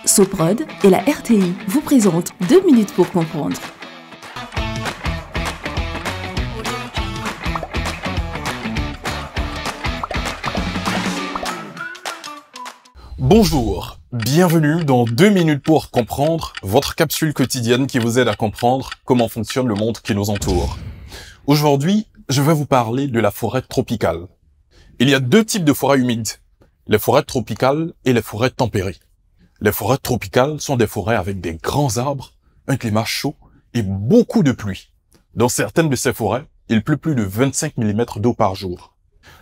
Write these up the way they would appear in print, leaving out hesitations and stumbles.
Soprod et la RTI vous présentent 2 minutes pour comprendre. Bonjour, bienvenue dans 2 minutes pour comprendre, votre capsule quotidienne qui vous aide à comprendre comment fonctionne le monde qui nous entoure. Aujourd'hui, je vais vous parler de la forêt tropicale. Il y a 2 types de forêts humides, les forêts tropicales et les forêts tempérées. Les forêts tropicales sont des forêts avec des grands arbres, un climat chaud et beaucoup de pluie. Dans certaines de ces forêts, il pleut plus de 25 mm d'eau par jour.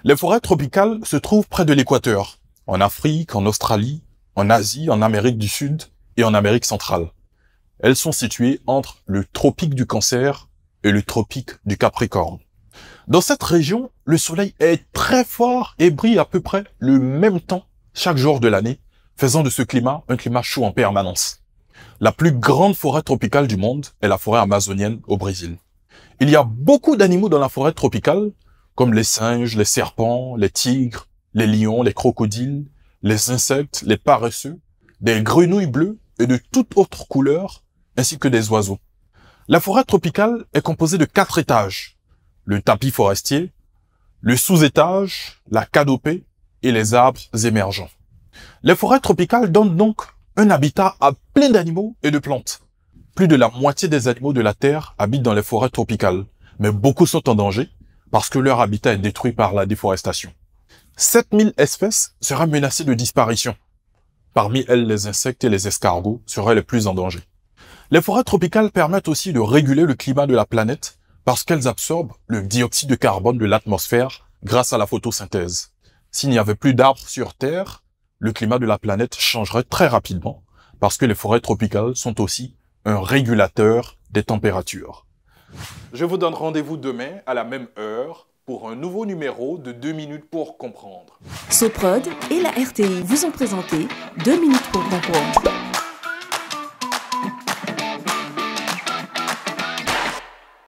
Les forêts tropicales se trouvent près de l'équateur, en Afrique, en Australie, en Asie, en Amérique du Sud et en Amérique centrale. Elles sont situées entre le tropique du Cancer et le tropique du Capricorne. Dans cette région, le soleil est très fort et brille à peu près le même temps chaque jour de l'année, faisant de ce climat un climat chaud en permanence. La plus grande forêt tropicale du monde est la forêt amazonienne au Brésil. Il y a beaucoup d'animaux dans la forêt tropicale, comme les singes, les serpents, les tigres, les lions, les crocodiles, les insectes, les paresseux, des grenouilles bleues et de toute autre couleur, ainsi que des oiseaux. La forêt tropicale est composée de 4 étages. Le tapis forestier, le sous-étage, la canopée et les arbres émergents. Les forêts tropicales donnent donc un habitat à plein d'animaux et de plantes. Plus de la moitié des animaux de la Terre habitent dans les forêts tropicales, mais beaucoup sont en danger parce que leur habitat est détruit par la déforestation. 7000 espèces seraient menacées de disparition. Parmi elles, les insectes et les escargots seraient les plus en danger. Les forêts tropicales permettent aussi de réguler le climat de la planète parce qu'elles absorbent le dioxyde de carbone de l'atmosphère grâce à la photosynthèse. S'il n'y avait plus d'arbres sur Terre, le climat de la planète changerait très rapidement parce que les forêts tropicales sont aussi un régulateur des températures. Je vous donne rendez-vous demain à la même heure pour un nouveau numéro de 2 minutes pour comprendre. Soprod et la RTI vous ont présenté 2 minutes pour comprendre.